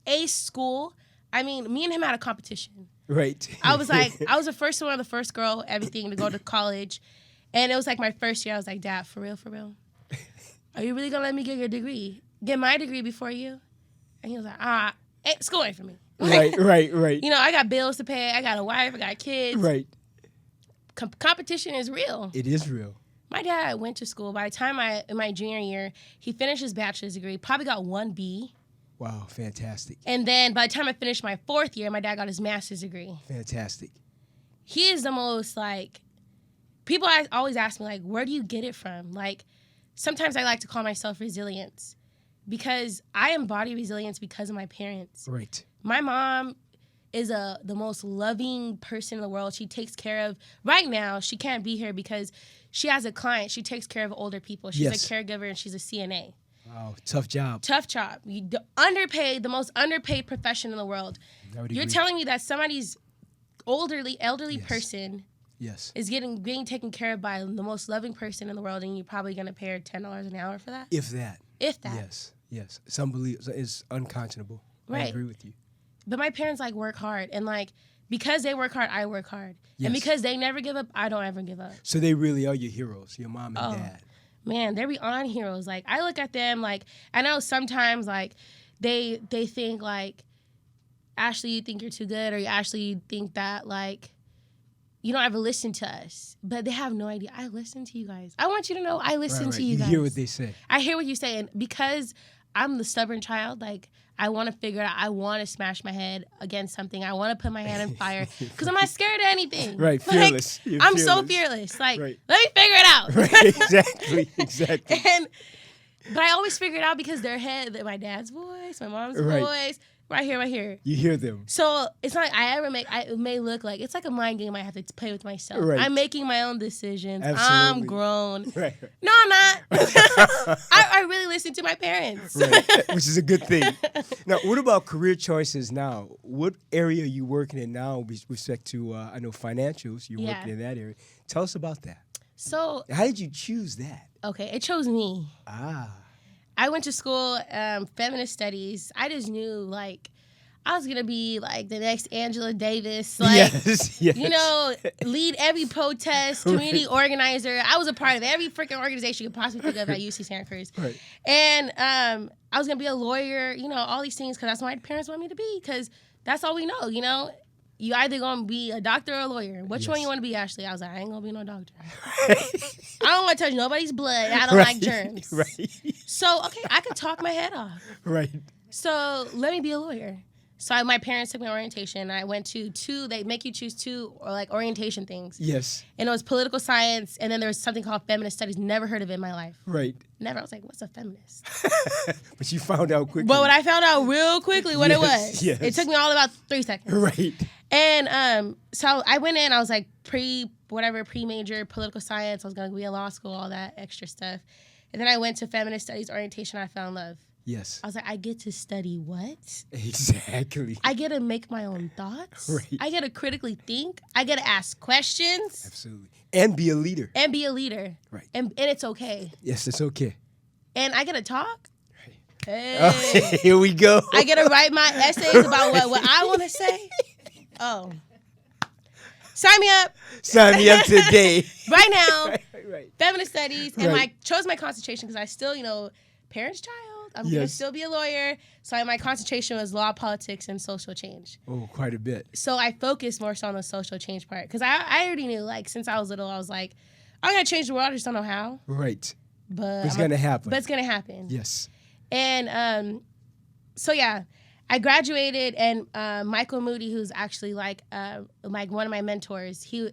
S2: Ace school. I mean, me and him had a competition.
S1: Right.
S2: I was the first one, the first girl, everything to go to college. And it was like my first year. I was like, Dad, for real? Are you really going to let me get your degree? Get my degree before you? And he was like, school ain't for me.
S1: Right.
S2: You know, I got bills to pay. I got a wife. I got kids.
S1: Right.
S2: Competition is real.
S1: It is real.
S2: My dad went to school. By the time in my junior year, he finished his bachelor's degree, probably got 1B.
S1: Wow, fantastic.
S2: And then by the time I finished my 4th year, my dad got his master's degree.
S1: Fantastic.
S2: He is the most, like, people always ask me, like, where do you get it from? Like, sometimes I like to call myself resilience because I embody resilience because of my parents.
S1: Right.
S2: My mom is the most loving person in the world. She takes care of, right now, she can't be here because she has a client. She takes care of older people. She's a caregiver and she's a CNA.
S1: Wow, tough job.
S2: Tough job. Underpaid, the most underpaid profession in the world. You're telling me that somebody's elderly person is getting taken care of by the most loving person in the world, and you're probably going to pay her $10 an hour for that?
S1: If that. Yes. Some believe it's unconscionable.
S2: Right.
S1: I agree with you.
S2: But my parents, like, work hard, and, like, because they work hard, I work hard. Yes. And because they never give up, I don't ever give up.
S1: So they really are your heroes, your mom and dad.
S2: Man, they're beyond heroes. Like, I look at them, like, I know sometimes, like, they think, like, Ashley, you think you're too good, or Ashley, you think that, like, you don't ever listen to us. But they have no idea. I listen to you guys. I want you to know I listen to you guys.
S1: You hear what they say.
S2: I hear what you say. And because I'm the stubborn child, like, I want to figure it out. I want to smash my head against something. I want to put my hand in fire because I'm not scared of anything.
S1: Right, fearless.
S2: Like, I'm so fearless. Like, let me figure it out.
S1: Right, exactly.
S2: But I always figure it out because my dad's voice, my mom's voice, right here.
S1: You hear them.
S2: So it's not it may look like, it's like a mind game I have to play with myself.
S1: Right.
S2: I'm making my own decisions.
S1: Absolutely.
S2: I'm grown.
S1: Right.
S2: No, I'm not. I really listen to my parents.
S1: Right, which is a good thing. Now, what about career choices now? What area are you working in now with respect to, I know, financials? You're working in that area. Tell us about that.
S2: So,
S1: how did you choose that?
S2: Okay, it chose me. I went to school, feminist studies. I just knew, like, I was going to be, like, the next Angela Davis. Like,
S1: yes.
S2: You know, lead every protest, community organizer. I was a part of every freaking organization you could possibly think of at UC Santa Cruz.
S1: Right.
S2: And I was going to be a lawyer, you know, all these things, because that's what my parents want me to be, because that's all we know, you know. You either going to be a doctor or a lawyer. Which one you want to be, Ashley? I was like, I ain't going to be no doctor. I don't want to touch nobody's blood. I don't like germs.
S1: Right.
S2: So, okay, I could talk my head off.
S1: Right.
S2: So, let me be a lawyer. So, my parents took me orientation. And I went to they make you choose 2 or like orientation things.
S1: Yes.
S2: And it was political science. And then there was something called feminist studies. Never heard of it in my life.
S1: Right.
S2: Never. I was like, what's a feminist?
S1: But you found out quickly.
S2: But I found out real quickly what it was.
S1: Yes.
S2: It took me all about 3 seconds.
S1: Right.
S2: And so I went in, I was like pre-major political science. I was going to be in law school, all that extra stuff. And then I went to feminist studies orientation. I fell in love.
S1: Yes.
S2: I was like, I get to study what?
S1: Exactly.
S2: I get to make my own thoughts.
S1: Right.
S2: I get to critically think. I get to ask questions.
S1: Absolutely. And be a leader.
S2: Right. And it's okay.
S1: Yes, it's okay.
S2: And I get to talk.
S1: Right.
S2: Hey.
S1: Oh, here we go.
S2: I get to write my essays about what I want to say. Oh. Sign me up.
S1: Sign me up today.
S2: Right now.
S1: Right.
S2: Feminist studies. And I chose my concentration because I still, you know, parents' child. I'm going to still be a lawyer. So my concentration was law, politics, and social change.
S1: Oh, quite a bit.
S2: So I focused more so on the social change part. Because I already knew, like, since I was little, I was like, I'm going to change the world. I just don't know how.
S1: Right.
S2: But
S1: it's going to happen.
S2: But it's going to happen.
S1: Yes.
S2: And so, yeah. I graduated, and Michael Moody, who's actually like one of my mentors, he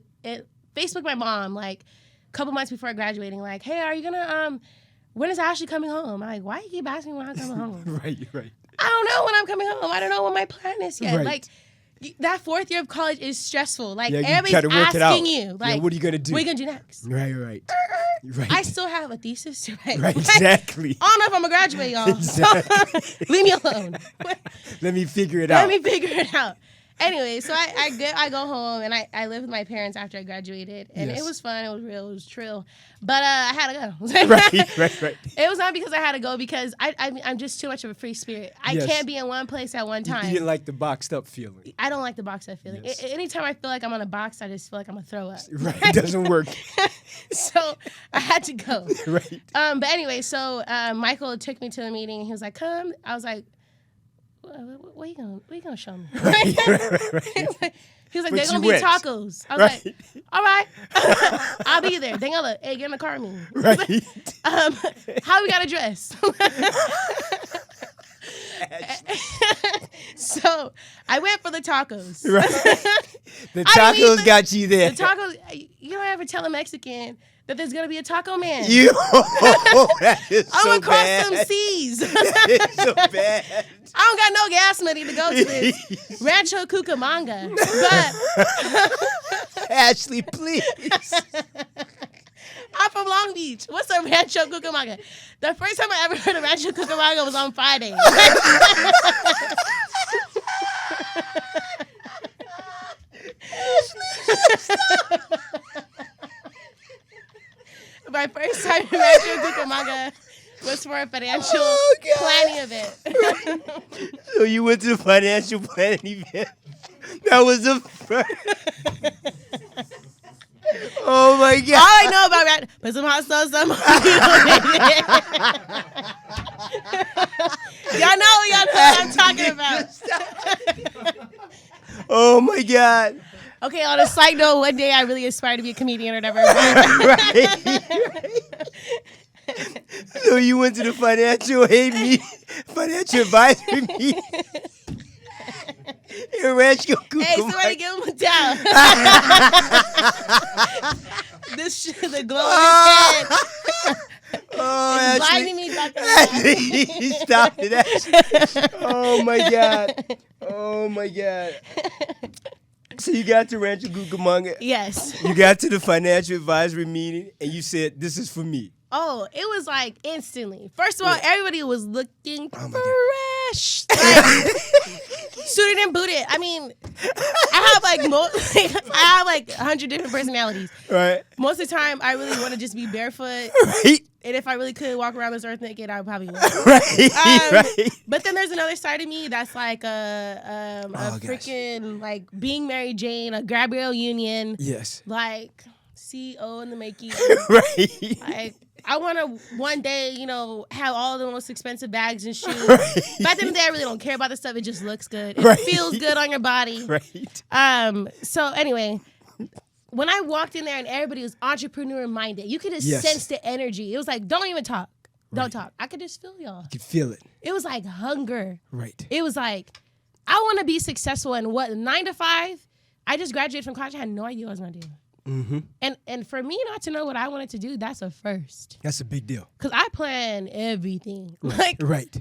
S2: Facebooked my mom like a couple months before graduating, like, hey, are you gonna when is Ashley coming home? I'm like, why you keep asking me when I'm coming home?
S1: Right.
S2: I don't know when I'm coming home. I don't know what my plan is yet.
S1: Right.
S2: Like that 4th year of college is stressful. Like
S1: everybody's
S2: asking you, like,
S1: what are you gonna do?
S2: What are you gonna do next?
S1: Right.
S2: I still have a thesis to write.
S1: Right, exactly.
S2: I don't know if I'm gonna graduate, y'all.
S1: Exactly.
S2: So, leave me alone.
S1: Let me figure it out.
S2: Anyway, so I go home and I lived with my parents after I graduated, and it was fun. It was real. It was trill. But I had to go.
S1: Right.
S2: It was not because I had to go, because I'm just too much of a free spirit. I can't be in one place at one time.
S1: You didn't like the boxed up feeling.
S2: I don't like the boxed up feeling.
S1: Yes.
S2: Anytime I feel like I'm on a box, I just feel like I'm gonna throw up.
S1: Right. It doesn't work.
S2: So I had to go.
S1: Right.
S2: But anyway, so Michael took me to the meeting. He was like, come. I was like, what you gonna show me?
S1: Right.
S2: He was like,
S1: But
S2: they're gonna
S1: you
S2: be
S1: went.
S2: tacos. I was
S1: Right.
S2: like, all right, I'll be there. They gonna look, hey, get in the car with me.
S1: Right.
S2: How we gotta dress? So I went for the tacos.
S1: Right. The
S2: I didn't
S1: tacos
S2: even-
S1: got you there.
S2: The tacos. You don't ever tell a Mexican that there's gonna be a taco man.
S1: That is
S2: I'm
S1: so
S2: gonna cross
S1: bad.
S2: some seas.
S1: That is so bad.
S2: I don't got no gas money to go to this Rancho Cucamonga, but
S1: Ashley, please.
S2: I'm from Long Beach. What's a Rancho Cucamonga? The first time I ever heard of Rancho Cucamonga was on Friday. My first time in Rancho Cucamonga was for a financial planning event.
S1: So you went to the financial planning event. That was the first. Oh my God.
S2: All I know about Rancho, put some hot sauce on my y'all know what I'm talking about.
S1: Oh my God.
S2: Okay, on a side note, one day I really aspire to be a comedian or whatever.
S1: Right. So you went to the financial aid meeting, financial advisory meeting. In Rancho Cucamonga.
S2: Hey, somebody give him a towel. The glow in his head.
S1: Oh,
S2: It's
S1: Ashley.
S2: blinding me, Dr.
S1: He stopped it, Ashley. Oh my God. Oh my God. So you got to Rancho Cucamonga.
S2: Yes.
S1: You got to the financial advisory meeting and you said, "This is for me."
S2: Oh, it was like instantly. First of all, everybody was looking
S1: Oh my God.
S2: fresh. Like, suited and booted. I mean, I have like 100 different personalities.
S1: Right.
S2: Most of the time, I really want to just be barefoot.
S1: Right.
S2: And if I really could walk around this earth naked, I would probably would.
S1: Right. Right.
S2: But then there's another side of me that's like a
S1: gosh.
S2: freaking like being Mary Jane, a Gabrielle Union,
S1: Yes.
S2: like CEO in the making.
S1: Right.
S2: Like I want to one day, have all the most expensive bags and shoes.
S1: Right.
S2: But at the end of the day, I really don't care about the stuff. It just looks good. It
S1: Right.
S2: feels good on your body.
S1: Right.
S2: So anyway, when I walked in there and everybody was entrepreneur minded, you could just
S1: Yes.
S2: sense the energy. It was like, don't even talk. Don't
S1: Right.
S2: talk. I could just feel y'all.
S1: You could feel it.
S2: It was like hunger.
S1: Right.
S2: It was like, I want to be successful in 9 to 5. I just graduated from college. I had no idea what I was going to do.
S1: Mm-hmm.
S2: And for me not to know what I wanted to do, that's a first.
S1: That's a big deal.
S2: Because I plan everything. Like,
S1: Right.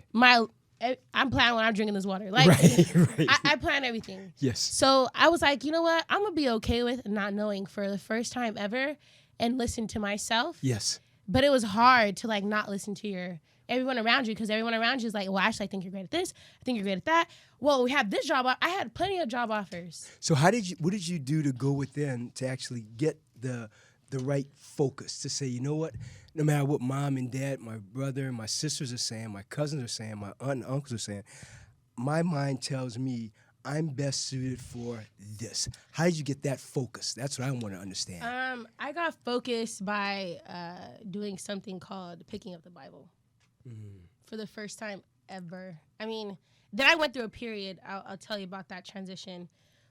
S2: I'm planning when I'm drinking this water. Like,
S1: Right.
S2: I plan everything.
S1: Yes.
S2: So I was like, you know what? I'm going to be okay with not knowing for the first time ever and listen to myself.
S1: Yes.
S2: But it was hard to like not listen to everyone around you because everyone around you is like, well, actually, I think you're great at this. I think you're great at that. Well, we have this job. I had plenty of job offers.
S1: So what did you do to go within to actually get the right focus to say, you know what, no matter what mom and dad, my brother and my sisters are saying, my cousins are saying, my aunt and uncles are saying, my mind tells me I'm best suited for this. How did you get that focus? That's what I want to understand.
S2: I got focused by doing something called picking up the Bible for the first time ever. I mean, then I went through a period, I'll tell you about that transition,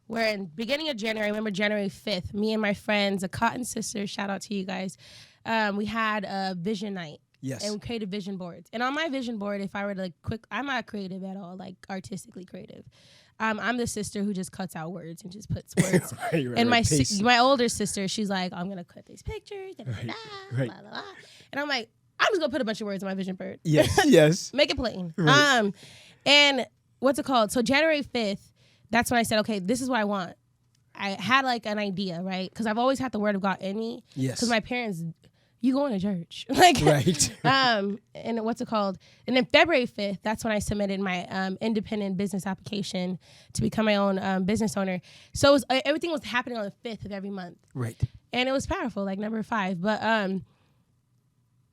S2: where in beginning of January, I remember January 5th, me and my friends, the Cotton Sisters, shout out to you guys, we had a vision night.
S1: Yes.
S2: And we created vision boards. And on my vision board, if I were to I'm not creative at all, like artistically creative. I'm the sister who just cuts out words and just puts words.
S1: Right,
S2: and
S1: paste.
S2: my older sister, she's like, I'm gonna cut these pictures, da, da, da,
S1: Right.
S2: blah, blah, blah. And I'm like, I'm just gonna put a bunch of words on my vision board.
S1: Yes. Yes.
S2: Make it plain.
S1: Right.
S2: And what's it called? So January 5th, that's when I said, okay, this is what I want. I had like an idea, right? Because I've always had the word of God in me.
S1: Yes.
S2: Because my parents, you going to church. Like,
S1: Right.
S2: and what's it called? And then February 5th, that's when I submitted my independent business application to become my own business owner. So everything was happening on the 5th of every month.
S1: Right.
S2: And it was powerful, like number 5. But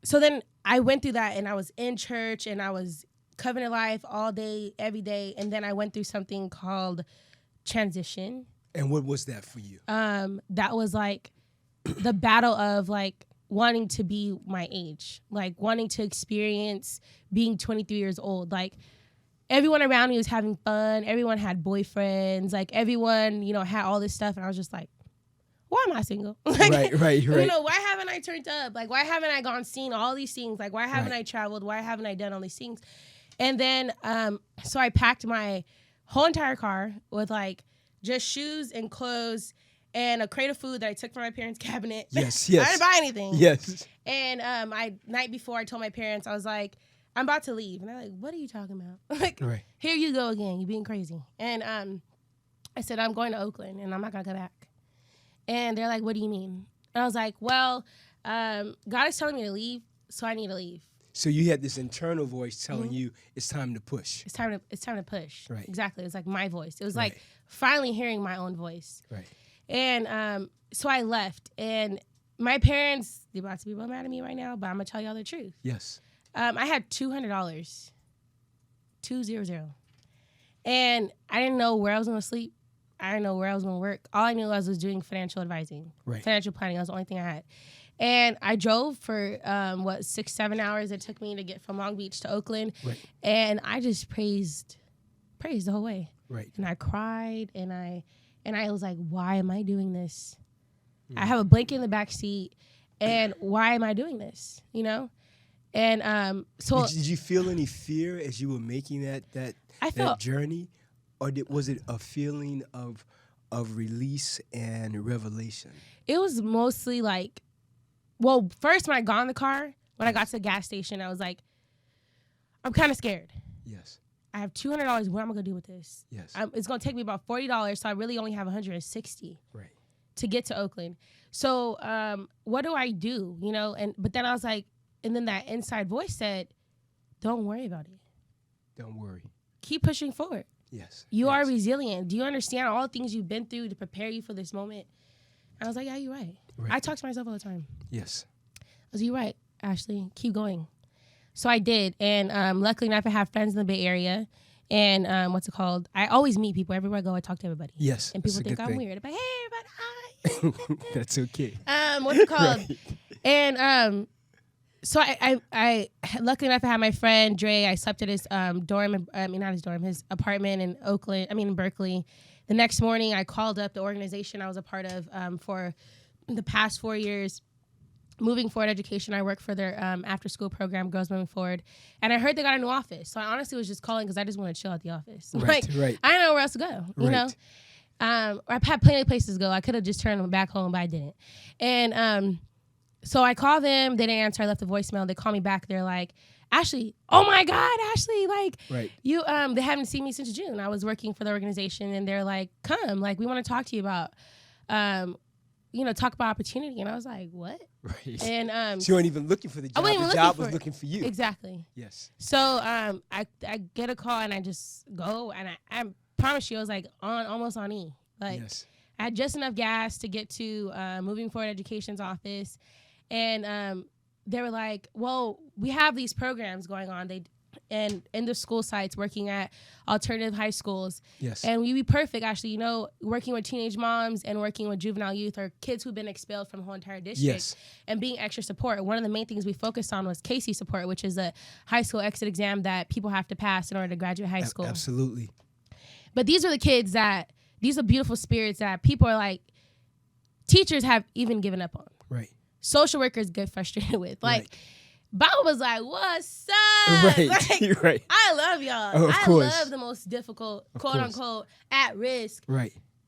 S2: so then I went through that and I was in church and I was covenant life all day, every day. And then I went through something called transition.
S1: And what was that for you?
S2: That was like the battle of like wanting to be my age, like wanting to experience being 23 years old. Like everyone around me was having fun. Everyone had boyfriends. Like, everyone, had all this stuff. And I was just like, why am I single? Like,
S1: Right.
S2: Why haven't I turned up? Like, why haven't I seen all these things? Like, why haven't I traveled? Why haven't I done all these things? And then, so I packed my whole entire car with, like, just shoes and clothes and a crate of food that I took from my parents' cabinet.
S1: Yes.
S2: I didn't buy anything.
S1: Yes.
S2: And night before, I told my parents, I was like, I'm about to leave. And they're like, what are you talking about? Like, here you go again. You're being crazy. And I said, I'm going to Oakland, and I'm not going to come back. And they're like, what do you mean? And I was like, well, God is telling me to leave, so I need to leave.
S1: So you had this internal voice telling you it's time to push.
S2: It's time to push.
S1: Right.
S2: Exactly. It was like my voice. It was like finally hearing my own voice.
S1: Right.
S2: And so I left. And my parents, they're about to be real mad at me right now, but I'm going to tell y'all the truth.
S1: Yes.
S2: I had $200. 200. And I didn't know where I was going to sleep. I didn't know where I was going to work. All I knew was doing financial advising.
S1: Right.
S2: Financial planning. That was the only thing I had. And I drove for, 6-7 hours it took me to get from Long Beach to Oakland.
S1: Right.
S2: And I just praised the whole way.
S1: Right.
S2: And I cried, and I was like, why am I doing this? I have a blanket in the back seat, and why am I doing this? And so
S1: did you feel any fear as you were making that journey, or was it a feeling of release and revelation?
S2: It was mostly like, well, first when I got in the car, when I got to the gas station, I was like, I'm kind of scared.
S1: Yes.
S2: I have $200. What am I gonna do with this?
S1: Yes.
S2: It's gonna take me about $40, so I really only have $160.
S1: Right.
S2: To get to Oakland. So what do I do? But then I was like, and then that inside voice said, don't worry about it.
S1: Don't worry.
S2: Keep pushing forward.
S1: Yes.
S2: You are resilient. Do you understand all the things you've been through to prepare you for this moment? I was like, yeah, you're right. I talk to myself all the time.
S1: Yes.
S2: I was like, you're right, Ashley. Keep going. So I did. And luckily enough, I have friends in the Bay Area. And what's it called? I always meet people. Everywhere I go, I talk to everybody.
S1: Yes.
S2: And people think I'm weird. I'm like, hey, everybody, hi.
S1: That's okay.
S2: What's it called? Right. And so I luckily enough, I had my friend Dre. I slept at his his apartment in in Berkeley. The next morning, I called up the organization I was a part of for the past 4 years. Moving Forward Education, I work for their after-school program, Girls Moving Forward, and I heard they got a new office. So I honestly was just calling because I just want to chill at the office.
S1: Right.
S2: I didn't know where else to go, you know? I've had plenty of places to go. I could have just turned them back home, but I didn't. And so I called them. They didn't answer. I left a voicemail. They called me back. They're like, Ashley, oh my God, Ashley, you, they haven't seen me since June. I was working for the organization, and they're like, come, we want to talk to you about, talk about opportunity. And I was like, what?
S1: Right.
S2: And
S1: so you weren't even looking for the job. The job was looking for you.
S2: Exactly.
S1: Yes.
S2: So I get a call, and I just go, and I promise you, I was almost on E.
S1: Yes.
S2: I had just enough gas to get to Moving Forward Education's office, and they were like, well, we have these programs going on. And in the school sites, working at alternative high schools.
S1: Yes.
S2: And we'd be perfect, actually, working with teenage moms and working with juvenile youth or kids who've been expelled from the whole entire district.
S1: Yes.
S2: And being extra support. One of the main things we focused on was Casey support, which is a high school exit exam that people have to pass in order to graduate high school.
S1: Absolutely.
S2: But these are the kids these are beautiful spirits that people are like, teachers have even given up on.
S1: Right.
S2: Social workers get frustrated with. Bob was like, what's
S1: Right.
S2: up?
S1: Right.
S2: I love y'all.
S1: Oh,
S2: I love the most difficult, quote unquote, at risk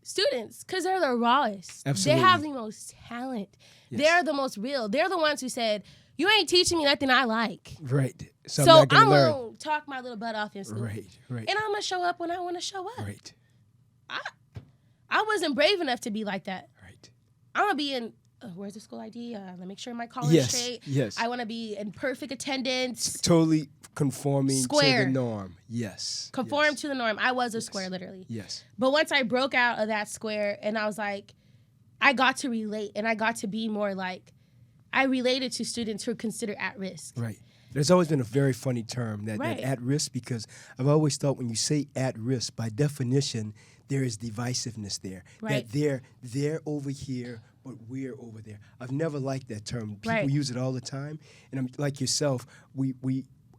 S2: students because they're the rawest.
S1: Absolutely.
S2: They have the most talent. Yes. They're the most real. They're the ones who said, you ain't teaching me nothing I like.
S1: Right.
S2: So I'm going to talk my little butt off in school.
S1: Right.
S2: And I'm going to show up when I want to show up.
S1: Right.
S2: I wasn't brave enough to be like that.
S1: Right.
S2: I want to be in, where's the school ID? Let me make sure my collar is straight.
S1: Yes.
S2: I want to be in perfect attendance.
S1: Totally conforming to the norm. Yes.
S2: Conform to the norm. I was a square, literally.
S1: Yes.
S2: But once I broke out of that square and I was like, I got to relate and I got to be more I related to students who are considered at risk.
S1: Right. There's always been a very funny term, that at risk, because I've always thought when you say at risk, by definition, there is divisiveness there.
S2: Right.
S1: That they're over here, but we're over there. I've never liked that term. People use it all the time. And I'm like yourself,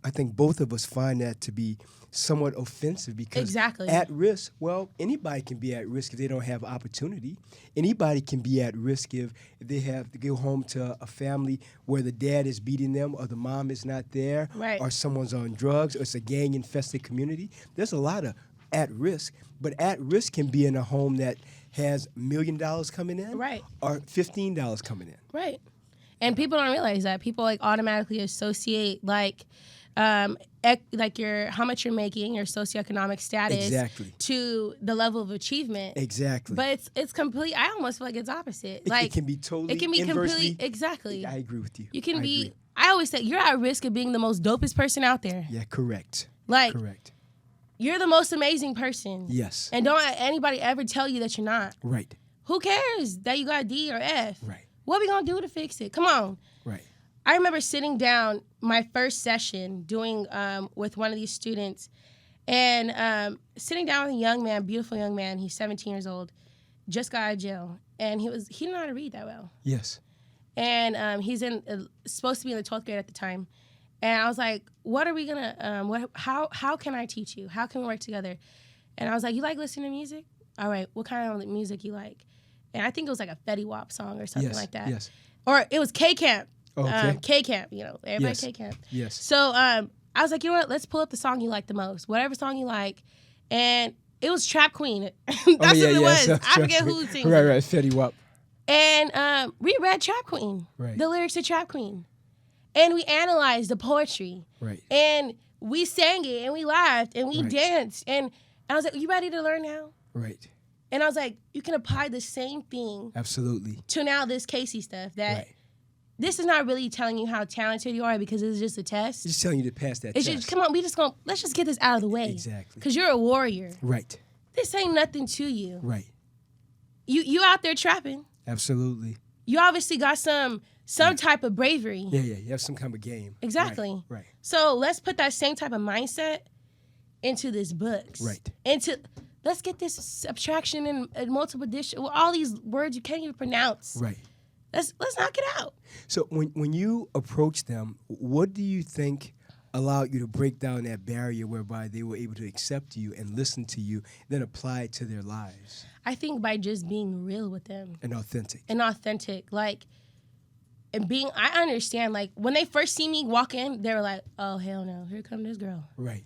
S1: I think both of us find that to be somewhat offensive because
S2: Exactly.
S1: at risk, well, anybody can be at risk if they don't have opportunity. Anybody can be at risk if they have to go home to a family where the dad is beating them or the mom is not there
S2: Right.
S1: or someone's on drugs or it's a gang-infested community. There's a lot of at risk, but at risk can be in a home that has $1 million coming in
S2: Right.
S1: or $15 coming in.
S2: Right. And people don't realize that. People like automatically associate like your how much you're making, your socioeconomic status
S1: Exactly.
S2: to the level of achievement.
S1: Exactly.
S2: But it's complete. I almost feel like it's opposite.
S1: It can be totally
S2: it can be
S1: inversely.
S2: complete. Exactly.
S1: I agree with you.
S2: You can
S1: I
S2: be.
S1: agree.
S2: I always say you're at risk of being the most dopest person out there.
S1: Yeah, correct.
S2: Like
S1: Correct.
S2: you're the most amazing person.
S1: Yes.
S2: And don't let anybody ever tell you that you're not.
S1: Right.
S2: Who cares that you got D or F?
S1: Right.
S2: What are we gonna do to fix it? Come on.
S1: Right.
S2: I remember sitting down my first session doing with one of these students and sitting down with a young man, beautiful young man. He's 17 years old, just got out of jail. And he didn't know how to read that well.
S1: Yes.
S2: And he's supposed to be in the 12th grade at the time. And I was like, what are we gonna, how can I teach you? How can we work together? And I was like, you like listening to music? All right, what kind of music you like? And I think it was like a Fetty Wap song or something like that.
S1: Yes.
S2: Or it was K-Camp.
S1: Okay.
S2: K-Camp, everybody
S1: Yes.
S2: K-Camp.
S1: Yes.
S2: So I was like, you know what? Let's pull up the song you like the most, whatever song you like. And it was Trap Queen. That's what it was.
S1: So
S2: I forget who sings
S1: Right,
S2: it.
S1: right. Fetty Wap.
S2: And we read Trap Queen,
S1: Right.
S2: the lyrics to Trap Queen. And we analyzed the poetry.
S1: Right.
S2: And we sang it, and we laughed, and we
S1: Right.
S2: danced. And I was like, you ready to learn now?
S1: Right.
S2: And I was like, you can apply the same thing
S1: Absolutely.
S2: to now this Casey stuff that
S1: Right.
S2: this is not really telling you how talented you are because it's just a test.
S1: Just telling you to pass that
S2: It's
S1: test.
S2: just, come on, let's just get this out of the way.
S1: Exactly.
S2: Because you're a warrior.
S1: Right.
S2: This ain't nothing to you.
S1: Right.
S2: You out there trapping.
S1: Absolutely.
S2: You obviously got some type of bravery.
S1: Yeah, yeah. You have some kind of game.
S2: Exactly.
S1: Right.
S2: So let's put that same type of mindset into this books.
S1: Right.
S2: Let's get this subtraction and multiple addition. All these words you can't even pronounce.
S1: Right.
S2: Let's knock it out.
S1: So when you approach them, what do you think allowed you to break down that barrier whereby they were able to accept you and listen to you, then apply it to their lives?
S2: I think by just being real with them.
S1: And authentic.
S2: Like, and I understand, like, when they first see me walk in, they were like, oh, hell no, here come this girl.
S1: Right.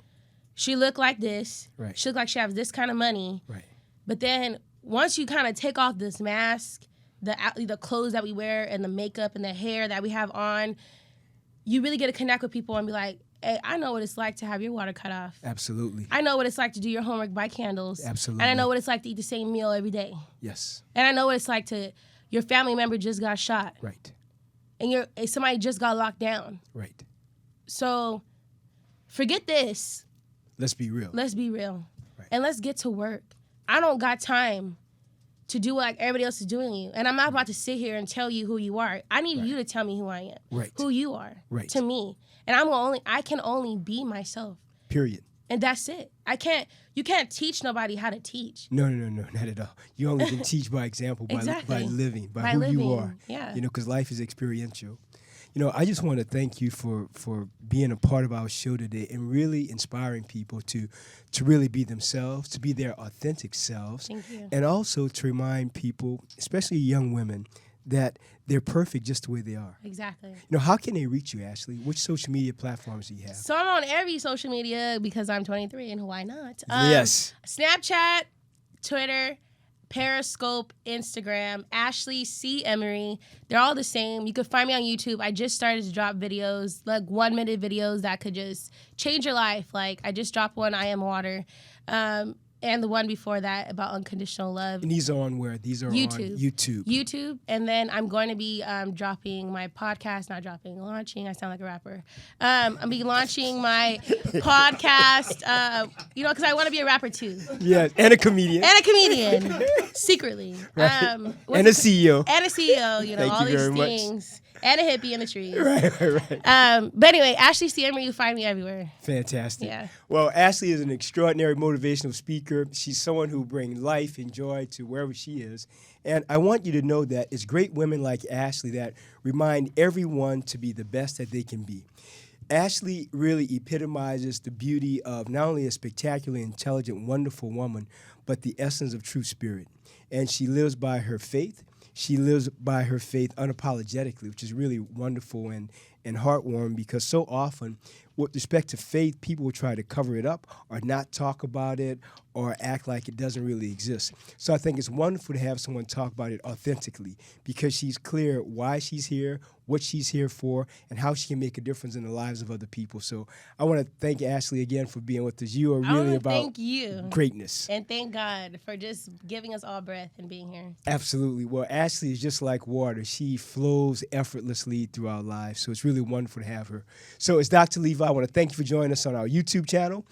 S2: She looked like this.
S1: Right.
S2: She looked like she has this kind of money.
S1: Right.
S2: But then once you kind of take off this mask, the clothes that we wear and the makeup and the hair that we have on, you really get to connect with people and be like, hey, I know what it's like to have your water cut off.
S1: Absolutely.
S2: I know what it's like to do your homework by candles.
S1: Absolutely.
S2: And I know what it's like to eat the same meal every day.
S1: Yes.
S2: And I know what it's like to, your family member just got shot.
S1: Right.
S2: And somebody just got locked down.
S1: Right.
S2: So forget this.
S1: Let's be real.
S2: Let's be real.
S1: Right.
S2: And let's get to work. I don't got time to do what like everybody else is doing you. And I'm not about to sit here and tell you who you are. I need you to tell me who I am.
S1: Right.
S2: Who you are.
S1: Right.
S2: To me. And I can only be myself.
S1: Period.
S2: And that's it. You can't teach nobody how to teach.
S1: No, not at all. You only can teach by example, by
S2: Exactly.
S1: living, by
S2: By
S1: who
S2: living,
S1: you are.
S2: yeah.
S1: Because life is experiential. I just want to thank you for being a part of our show today and really inspiring people to really be themselves, to be their authentic selves.
S2: Thank you.
S1: And also to remind people, especially young women, that they're perfect just the way they are.
S2: Exactly.
S1: How can they reach you, Ashley? Which social media platforms do you have?
S2: So I'm on every social media because I'm 23 and why not?
S1: Yes.
S2: Snapchat, Twitter, Periscope, Instagram, Ashley C. Emery. They're all the same. You can find me on YouTube. I just started to drop videos, like 1-minute videos that could just change your life. Like I just dropped one, I Am Water. And the one before that about unconditional love.
S1: And these are on where? These are
S2: YouTube.
S1: on YouTube.
S2: YouTube. And then I'm going to be dropping my podcast, launching. I sound like a rapper. I'll be launching my podcast, because I want to be a rapper too.
S1: Yes, and a comedian.
S2: Secretly.
S1: Right. And a CEO.
S2: And a CEO,
S1: Thank
S2: all
S1: you
S2: these
S1: very much.
S2: things. And a hippie in the trees.
S1: Right.
S2: But anyway, Ashley C. Emery, you find me everywhere.
S1: Fantastic.
S2: Yeah.
S1: Well, Ashley is an extraordinary motivational speaker. She's someone who brings life and joy to wherever she is. And I want you to know that it's great women like Ashley that remind everyone to be the best that they can be. Ashley really epitomizes the beauty of not only a spectacularly intelligent, wonderful woman, but the essence of true spirit. And she lives by her faith. She lives by her faith unapologetically, which is really wonderful and heartwarming because so often, with respect to faith, people will try to cover it up or not talk about it or act like it doesn't really exist. So I think it's wonderful to have someone talk about it authentically because she's clear why she's here, what she's here for, and how she can make a difference in the lives of other people. So I want to thank Ashley again for being with us. You are
S2: I want
S1: really
S2: to
S1: about
S2: thank you
S1: greatness.
S2: and thank God for just giving us all breath and being here.
S1: Absolutely. Well, Ashley is just like water. She flows effortlessly through our lives. So it's really wonderful to have her. So it's Dr. Levi. I want to thank you for joining us on our YouTube channel.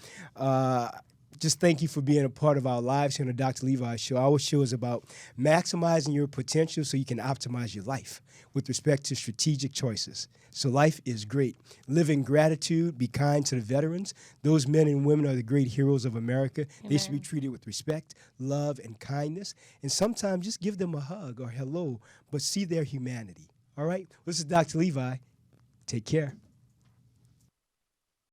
S1: Just thank you for being a part of our lives here on the Dr. Levi Show. Our show is about maximizing your potential so you can optimize your life with respect to strategic choices. So life is great. Live in gratitude. Be kind to the veterans. Those men and women are the great heroes of America.
S2: Amen.
S1: They should be treated with respect, love, and kindness. And sometimes just give them a hug or hello, but see their humanity. All right? This is Dr. Levi. Take care.